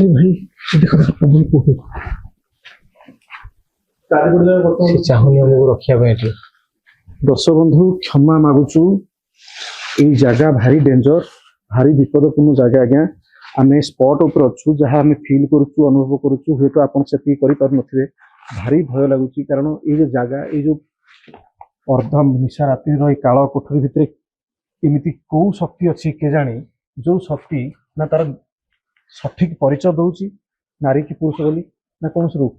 भाई देखो देखो प्रभु को ସେ ଚାହୁଁନି ଆମକୁ ରଖିବା ପାଇଁ ଏଠି। दर्शक बंधु क्षमा मागुचु एई जगह भारी डेंजर भारी विपदपूर्ण जगह आज्ञा आम स्पॉट उपर अच्छु जहाँ आम फिल करुचु अनुभव करुचु हुए तो आप से भारी भय लगुच कारण ये जगह ये जो अर्धम निशा रात्रि काल कोठरी भितर एमती कौ शक्ति अच्छी के जानी जो शक्ति ना तार सठिक परिचय दौची नारी की पुरुष बोली ना कौन रूप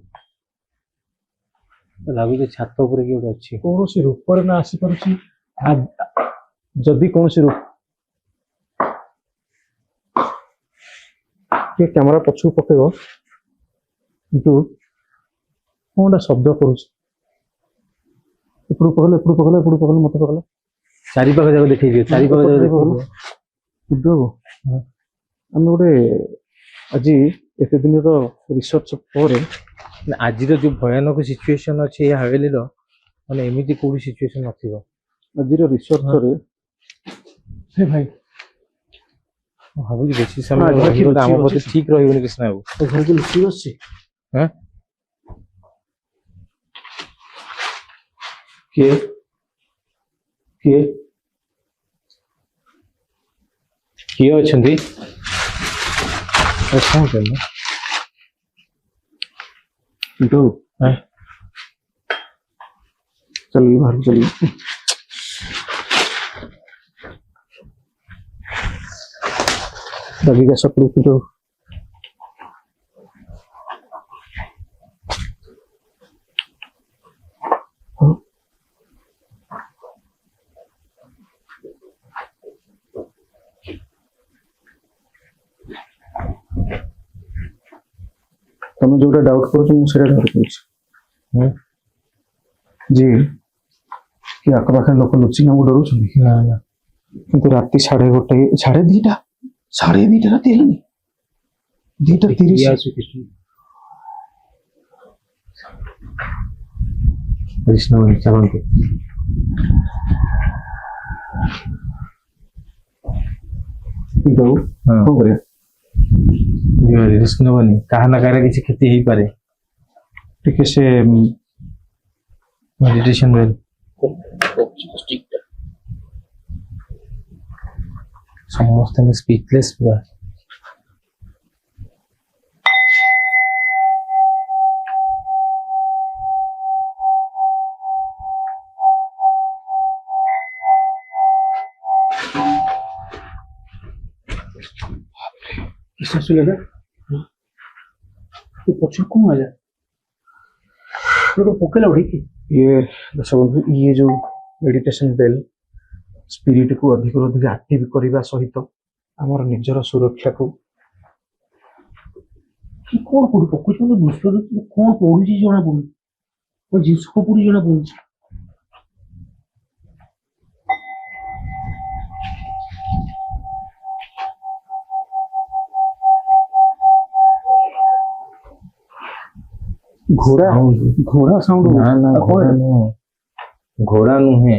ଲାଗୁଛି ଛାତ ଉପରେ କିଏ ଗୋଟେ ଅଛି। कौन रूप ना आसीपार जदि कौन रूप ये कैमरा पछू पकेब किंतु कौन शब्द करुच एपड़ू पकड़ एपड़ू पकड़ एपड़ू पकड़ मत पकड़ ଚାରିପାଖ ଯାକ ଦେଖେଇ ଦିଅ, ଚାରିପାଖ ଯାକ ଦେଖେଇ ଦିଅ। ବୁଝିବ ଆମେ ଗୋଟେ ଆଜି ଏତେ ଦିନର ରିସର୍ଚ୍ଚ ପରେ ଆଜିର ଯୋଉ ଭୟାନକ ସିଚୁଏସନ ଅଛି ଏ ହାଭେଲିର ମାନେ ଏମିତି କୋଉଠି ସିଚୁଏସନ ନଥିବ। ଆଜିର ରିସର୍ଚ୍ଚରେ ହେ ଭାଇ ମୁଁ ଭାବୁଛି ବେଶୀ ସମୟ ରହିଗଲେ ଆମ ପ୍ରତି ଠିକ ରହିବନି କୃଷ୍ଣ ବାବୁ। ଏ ଘରକୁ ଲୁଚି ବସିଛି ହଁ କିଏ କିଏ କିଏ ଅଛନ୍ତି? କଣ କଲେ କିନ୍ତୁ चलिए बाहर चलिए लगेगा सब लोग तो तुम जो डाउट करो डाउट कर जी कि आखपाखे लोक लुचि हमको डर किंतु राति 1:30 2:30 राति है 2:30 कृष्ण चलते कौन कर रिस्क नबनी कहा ना कह किसी क्षति हो पारे टिके से मेडिटेशन वेल समस्त स्पीचलेस पूरा लगा पक्ष कौन आ जाए पोकेला उड़ी ये दर्शक बंधु ये जो मेडिटेशन बेल स्पिरिट को अधिक अधिक एक्टिव करने सहित आमर निजर सुरक्षा को कौन पढ़ी पकुच कौन पढ़ुची जना पड़ू जिस पढ़ी जना पड़ू घोड़ा घोड़ा साउंड ना ना घोड़ा नुहे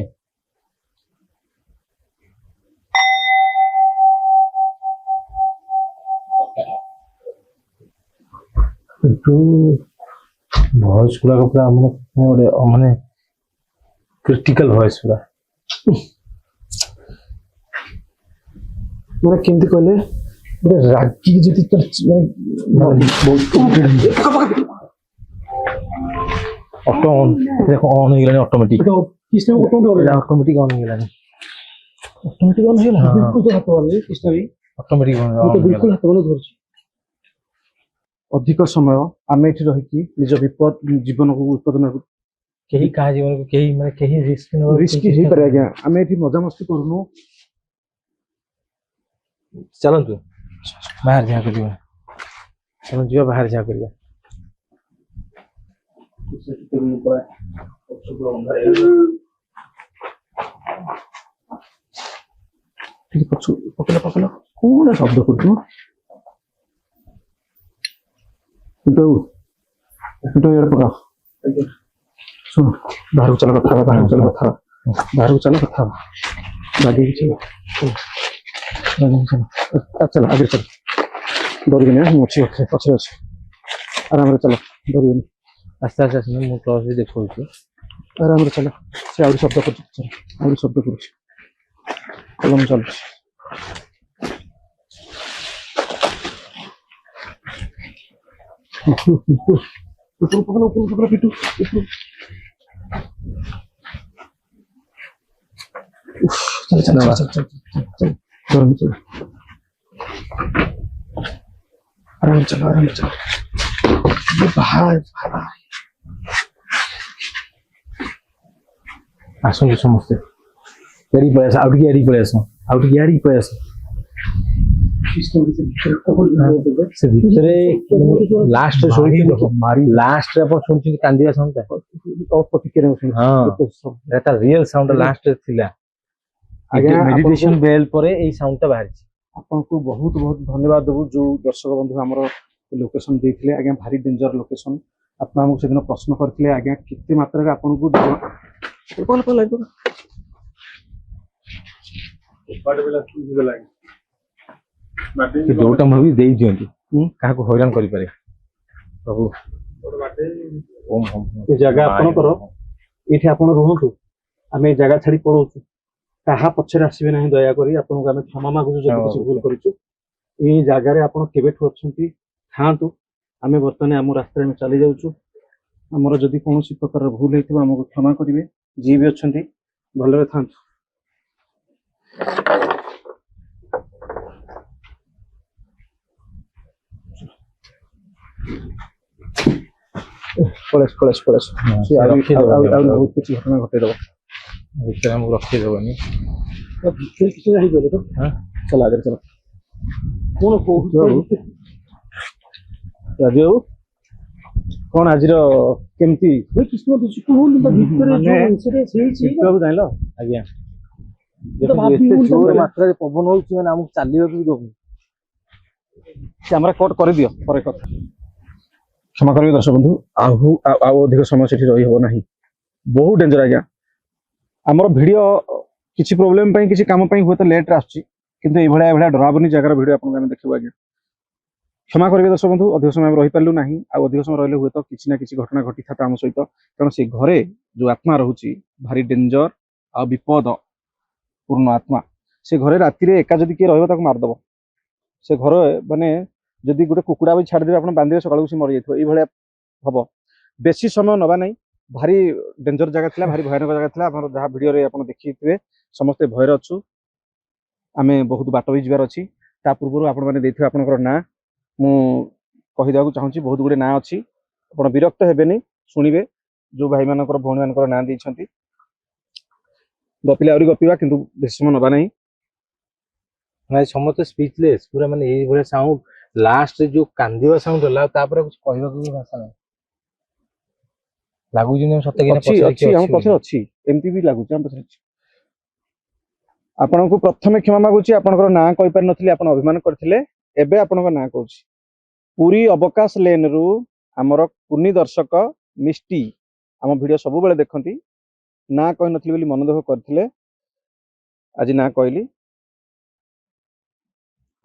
वॉइस पूरा का पूरा माने क्रिटिकल वॉइस पूरा माने केमती कहले रागी जति ऑटो ऑन देखो ऑन हो गया ऑटोमेटिक किसने ऑटोमेटिक ऑन हो गया ऑटोमेटिक ऑन है बिल्कुल तो हाथ वाले किसने भी ऑटोमेटिक ऑन तो बिल्कुल हाथ वाले धरछि अधिक समय आमे एठी रहि कि निज विपद जीवन को उत्पादन केही का जीवन को केही माने केही रिस्क ही पर गया आमे एठी मजा मस्ती करनु चलन तू बाहर जा करियो चलो जियो बाहर जा करियो ठीक पकड़ पकड़ कौन शब्द कर पकड़ सुन बाहर चल बाहर चल कथा बाहर चल कथा लगे चलो चलो आगे चलो डरिए नहीं मुझे पछे अच्छे आराम से चलो डरिए नहीं आस्ते आस्ते आस्ते ମୁଁ ଟର୍ଚ୍ଚ ବି ଦେଖଉଛି आराम से चलो से आउरी शब्द कर चलो आउरी शब्द कर चलो हम चलो ऊपर ऊपर पिटू ऊपर चल चल चल चल चल चल चल आराम चलो आराम चलो ये बाहर ଆସନ୍ତୁ ସମସ୍ତେ ଏଡ଼ିକି ପଳେଇ ଆସ ଆଉ ଟିକେ ଏଡ଼ିକି ପଳେଇ ଆସ ଆଉ ଟିକେ ଏଡ଼ିକି ପଳେଇ ଆସ ସେ ଭିତରେ ଲାଷ୍ଟ ଶୁଣିଛନ୍ତି ମାରି ଲାଷ୍ଟରେ ଆପଣ ଶୁଣିଛନ୍ତି କାନ୍ଦିବା ସାଉଣ୍ଡଟା ହଁ ଏଟା ରିଏଲ ସାଉଣ୍ଡ ଲାଷ୍ଟରେ ଥିଲା ଆଜ୍ଞା ମେଡିଟେସନ ବେଲ୍ ପରେ ଏଇ ସାଉଣ୍ଡଟା ବାହାରିଛି ଆପଣଙ୍କୁ ବହୁତ ବହୁତ ଧନ୍ୟବାଦ ଦେବୁ ଯୋଉ ଦର୍ଶକ ବନ୍ଧୁ ଆମର ଲୋକେସନ ଦେଇଥିଲେ ଆଜ୍ଞା ଭାରି ଡେଞ୍ଜର ଲୋକେସନ ଆପଣ ଆମକୁ ସେଦିନ ପ୍ରଶ୍ନ କରିଥିଲେ ଆଜ୍ଞା କେତେ ମାତ୍ରାରେ ଆପଣଙ୍କୁ ଯୋଉଟା ମୁଁ ବି ଦେଇ ଦିଅନ୍ତି କାହାକୁ ହଇରାଣ କରିପାରେ ପ୍ରଭୁ ଏ ଜାଗା ଆପଣଙ୍କର ଏଇଠି ଆପଣ ରୁହନ୍ତୁ ଆମେ ଏ ଜାଗା ଛାଡି ପଳଉଛୁ କାହା ପଛରେ ଆସିବେ ନାହିଁ ଦୟାକରି ଆପଣଙ୍କୁ ଆମେ କ୍ଷମା ମାଗୁଛୁ ଯଦି କିଛି ଭୁଲ କରିଛୁ ଏଇ ଜାଗାରେ ଆପଣ କେବେଠୁ ଅଛନ୍ତି ଥାଆନ୍ତୁ ଆମେ ବର୍ତ୍ତମାନ ଆମ ରାସ୍ତାରେ ଆମେ ଚାଲି ଯାଉଛୁ ଆମର ଯଦି କୌଣସି ପ୍ରକାର ଭୁଲ ହେଇଥିବ ଆମକୁ କ୍ଷମା କରିବେ ଯିଏ ବି ଅଛନ୍ତି ଭଲରେ ଥାଆନ୍ତୁ ପଳେସ ପଳେସ ପଳେସ ସେ ଆଉ ବହୁତ କିଛି ଘଟଣା ଘଟେଇଦବ ଭିତରେ ଆମକୁ ରଖେଇଦେବନି ଭିତରେ କିଛି ହେଇଗଲେ ତ ଚାଲ ଆଗରେ ଚାଲ କଣ କହୁଛ ରାଜୁ ବାବୁ କଣ ଆଜିର କେମିତି ଜାଣିଲ ଆଜ୍ଞା ଏତେ ଜୋର ମାତ୍ରାରେ ପବନ ହଉଛି ମାନେ ଆମକୁ ଚାଲିବାକୁ ବି ଦଉନି କ୍ୟାମେରା କଟ୍ କରିଦିଅ ପରେ କଥା କ୍ଷମା କରିବେ ଦର୍ଶକ ବନ୍ଧୁ ଆଉ ଅଧିକ ସମୟ ସେଠି ରହିହବ ନାହିଁ ବହୁତ ଡେଞ୍ଜର ଆଜ୍ଞା ଆମର ଭିଡିଓ କିଛି ପ୍ରୋବ୍ଲେମ ପାଇଁ କିଛି କାମ ପାଇଁ ହୁଏତ ଲେଟରେ ଆସୁଛି କିନ୍ତୁ ଏଇଭଳିଆ ଡରାବନି ଜାଗାର ଭିଡିଓ ଆପଣଙ୍କୁ ଆମେ ଦେଖିବୁ ଆଜ୍ଞା କ୍ଷମା କରିବେ ଦର୍ଶକ ବନ୍ଧୁ ଅଧିକ ସମୟ ଆମେ ରହିପାରିଲୁ ନାହିଁ ଆଉ ଅଧିକ ସମୟ ରହିଲେ ହୁଏତ କିଛି ନା କିଛି ଘଟଣା ଘଟିଥାନ୍ତା ଆମ ସହିତ କାରଣ ସେ ଘରେ ଯୋଉ ଆତ୍ମା ରହୁଛି ଭାରି ଡେଞ୍ଜର ଆଉ ବିପଦ ପୂର୍ଣ୍ଣ ଆତ୍ମା ସେ ଘରେ ରାତିରେ ଏକା ଯଦି କିଏ ରହିବ ତାକୁ ମାରିଦବ ସେ ଘରେ ମାନେ ଯଦି ଗୋଟେ କୁକୁଡ଼ା ବି ଛାଡ଼ିଦେବେ ଆପଣ ବାନ୍ଧିବେ ସକାଳକୁ ସେ ମରିଯାଇଥିବ ଏଇଭଳିଆ ହବ ବେଶୀ ସମୟ ନେବା ନାହିଁ ଭାରି ଡେଞ୍ଜର ଜାଗା ଥିଲା ଭାରି ଭୟାନକ ଜାଗା ଥିଲା ଆମର ଯାହା ଭିଡ଼ିଓରେ ଆପଣ ଦେଖିଥିବେ ସମସ୍ତେ ଭୟରେ ଅଛୁ ଆମେ ବହୁତ ବାଟ ବି ଯିବାର ଅଛି ତା ପୂର୍ବରୁ ଆପଣମାନେ ଦେଇଥିବେ ଆପଣଙ୍କର ନାଁ ମୁଁ କହିଦେବାକୁ ଚାହୁଁଛି ବହୁତ ଗୁଡ଼ିଏ ନାଁ ଅଛି ଆପଣ ବିରକ୍ତ ହେବେନି ଶୁଣିବେ ଯୋଉ ଭାଇମାନଙ୍କର ଭଉଣୀମାନଙ୍କର ନାଁ ଦେଇଛନ୍ତି ଗପିଲେ ଆହୁରି ଗପିବା କିନ୍ତୁ ବେଶୀ ସମୟ ନେବା ନାହିଁ ନାଇଁ ସମସ୍ତେ ସ୍ପିଚଲେସ୍ ପୁରା ମାନେ ଏଇଭଳିଆ ସାଉଣ୍ଡ ଲାଷ୍ଟରେ ଯୋଉ କାନ୍ଦିବା ସାଉଣ୍ଡ ହେଲା ତାପରେ କିଛି କହିବାକୁ ବି ଭାଷା ନାହିଁ ଲାଗୁଛି ନା ସତେ କିନା ଅଛି ଆମ ପଛରେ ଅଛି ଏମିତି ବି ଲାଗୁଛି ଆମ ପଛରେ ଅଛି ଆପଣଙ୍କୁ ପ୍ରଥମେ କ୍ଷମା ମାଗୁଛି ଆପଣଙ୍କର ନାଁ କହିପାରିନଥିଲି ଆପଣ ଅଭିମାନ କରିଥିଲେ ଏବେ ଆପଣଙ୍କ ନାଁ କହୁଛି ପୁରୀ ଅବକାଶ ଲେନ୍ରୁ ଆମର କୁନି ଦର୍ଶକ ମିଷ୍ଟି ଆମ ଭିଡ଼ିଓ ସବୁବେଳେ ଦେଖନ୍ତି ନାଁ କହିନଥିଲି ବୋଲି ମନ ଦୁଃଖ କରିଥିଲେ ଆଜି ନାଁ କହିଲି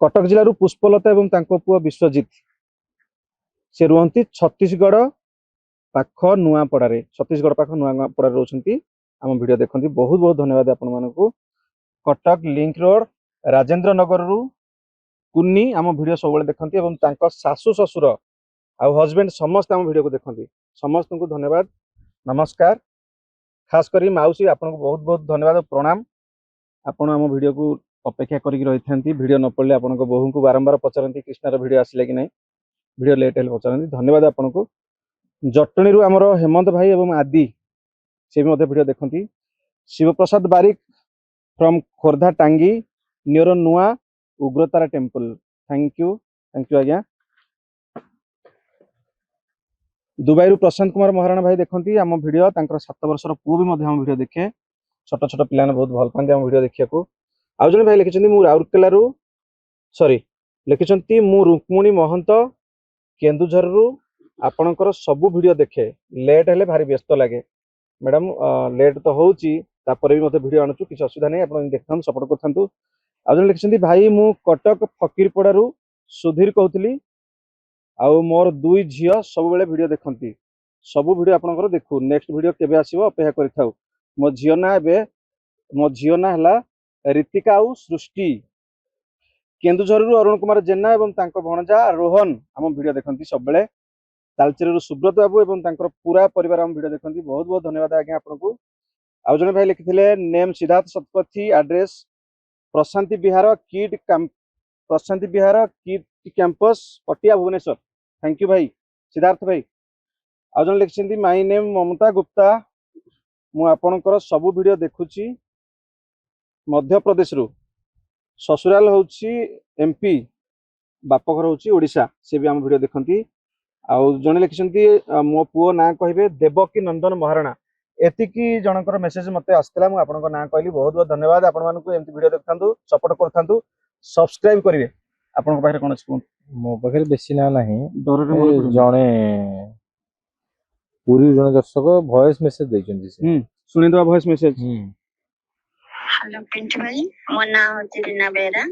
କଟକ ଜିଲ୍ଲାରୁ ପୁଷ୍ପଲତା ଏବଂ ତାଙ୍କ ପୁଅ ବିଶ୍ୱଜିତ ସେ ରୁହନ୍ତି ଛତିଶଗଡ଼ ପାଖ ନୂଆପଡ଼ାରେ ଛତିଶଗଡ଼ ପାଖ ନୂଆପଡ଼ାରେ ରହୁଛନ୍ତି ଆମ ଭିଡ଼ିଓ ଦେଖନ୍ତି ବହୁତ ବହୁତ ଧନ୍ୟବାଦ ଆପଣମାନଙ୍କୁ କଟକ ଲିଙ୍କ ରୋଡ ରାଜେନ୍ଦ୍ର ନଗରରୁ କୁନି ଆମ ଭିଡ଼ିଓ ସବୁବେଳେ ଦେଖନ୍ତି ଏବଂ ତାଙ୍କ ଶାଶୁ ଶ୍ୱଶୁର ଆଉ ହଜବେଣ୍ଡ ସମସ୍ତେ ଆମ ଭିଡ଼ିଓକୁ ଦେଖନ୍ତି ସମସ୍ତଙ୍କୁ ଧନ୍ୟବାଦ ନମସ୍କାର ଖାସ କରି ମାଉସୀ ଆପଣଙ୍କୁ ବହୁତ ବହୁତ ଧନ୍ୟବାଦ ପ୍ରଣାମ ଆପଣ ଆମ ଭିଡ଼ିଓକୁ ଅପେକ୍ଷା କରିକି ରହିଥାନ୍ତି ଭିଡ଼ିଓ ନ ପଡ଼ିଲେ ଆପଣଙ୍କ ବୋହୂଙ୍କୁ ବାରମ୍ବାର ପଚାରନ୍ତି କୃଷ୍ଣାର ଭିଡ଼ିଓ ଆସିଲେ କି ନାହିଁ ଭିଡ଼ିଓ ଲେଟ୍ ହେଲେ ପଚାରନ୍ତି ଧନ୍ୟବାଦ ଆପଣଙ୍କୁ ଜଟଣୀରୁ ଆମର ହେମନ୍ତ ଭାଇ ଏବଂ ଆଦି ସେ ବି ମଧ୍ୟ ଭିଡ଼ିଓ ଦେଖନ୍ତି ଶିବପ୍ରସାଦ ବାରିକ ଫ୍ରମ୍ ଖୋର୍ଦ୍ଧା ଟାଙ୍ଗି ନିୟର ନୂଆ ଉଗ୍ରତାରା ଟେମ୍ପଲ थैंक यू आज्ञा दुबई प्रशांत कुमार महाराणा भाई देखती आम भिडियो 7 वर्षर पुओ भी आम भिडियो देखे छोट छोट पिला बहुत भल पाती आम भिडियो देखा आउ जन भाई लिखिं राउरकेला सॉरी लिखिं मु रुक्मणी महंत केन्दुझर आपणकर सबू भिडियो देखे लेट हेले भारी व्यस्त लगे मैडम लेट तो होची तापर भी मते भिडियो आणुछु किसी असुविधा नहीं आप देखता सपोर्ट करथांतु ଆଉ ଜଣେ ଲେଖିଛନ୍ତି ଭାଇ ମୁଁ କଟକ ଫକୀରପଡାରୁ ସୁଧୀର କହୁଥିଲି ଆଉ ମୋର 2 ଝିଅ ସବୁବେଳେ ଭିଡିଓ ଦେଖନ୍ତି ସବୁ ଭିଡିଓ ଆପଣଙ୍କର ଦେଖୁ ନେକ୍स्ट ଭିଡିଓ କେବେ ଆସିବ ଅପେକ୍ଷା କରିଥାଉ ମୋ ଝିଅ ନା ହେଲା ରୀତିକା ଆଉ ସୃଷ୍ଟି କେନ୍ଦୁଝରରୁ ଅରୁଣ କୁମାର ଜେନା ଏବଂ ତାଙ୍କ ଭଣଜା ରୋହନ ଆମ ଭିଡିଓ ଦେଖନ୍ତି ସବୁବେଳେ ତାଲଚେରରୁ ସୁବ୍ରତ ବାବୁ ଏବଂ ତାଙ୍କର ପୁରା ପରିବାର ଆମ ଭିଡିଓ ଦେଖନ୍ତି ବହୁତ ବହୁତ ଧନ୍ୟବାଦ ଆଜ୍ଞା ଆପଣଙ୍କୁ ଆଉ ଜଣେ ଭାଇ ଲେଖିଥିଲେ ନେମ୍ ସିଦ୍ଧାର୍ଥ ଶତପଥୀ ଆଡ୍ରେସ प्रशांति विहार किट कैंपस पटिया भुवनेश्वर थैंक यू भाई सिद्धार्थ भाई आज जन लिखिं माय नेम ममता गुप्ता मु आपणकर सबू वीडियो देखुची मध्य प्रदेश रु ससुराल होची एमपी बापघर होची ओडिशा से भी आम वीडियो देखती आउ जने लिखिं मो पुओ ना कहे देवकी नंदन महाराणा एतिकी जनकर मेसेज मते आसला मु आपन ना कहली बहुत बहुत धन्यवाद आपण मानकु एमती वीडियो देखथांतु सपोर्ट करथांतु सब्सक्राइब करिवे आपन पाखरे कोन अछि मो पाखरे बेसी ना नाही डरे जणे पूरी जने दर्शक वॉइस मेसेज दैछन्ती से सुनि दवा वॉइस मेसेज हेलो पिंटू भाई मो ना होची रीना बेरा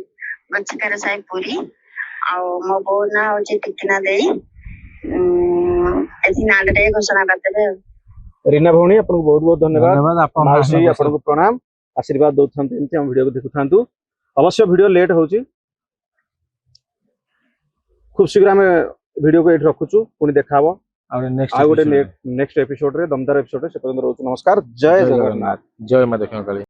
गचकर साई पूरी आ मो बो ना होची टिकना देई एथि नाडरे घोषणा करते रीना भौणी आपन बहुत बहुत धन्यवाद आपन मासी आपन को प्रणाम आशीर्वाद दउथांतु एमती हम वीडियो को देखुथांतु अवश्य वीडियो लेट होची खूब शीघ्र हम वीडियो को एठ रखुछु पुनी देखाबो और आ गोटे नेक्स्ट एपिसोड रे दमदार एपिसोड रे से पर्यंत रहउछु नमस्कार जय जगन्नाथ जय मां देखियो काली।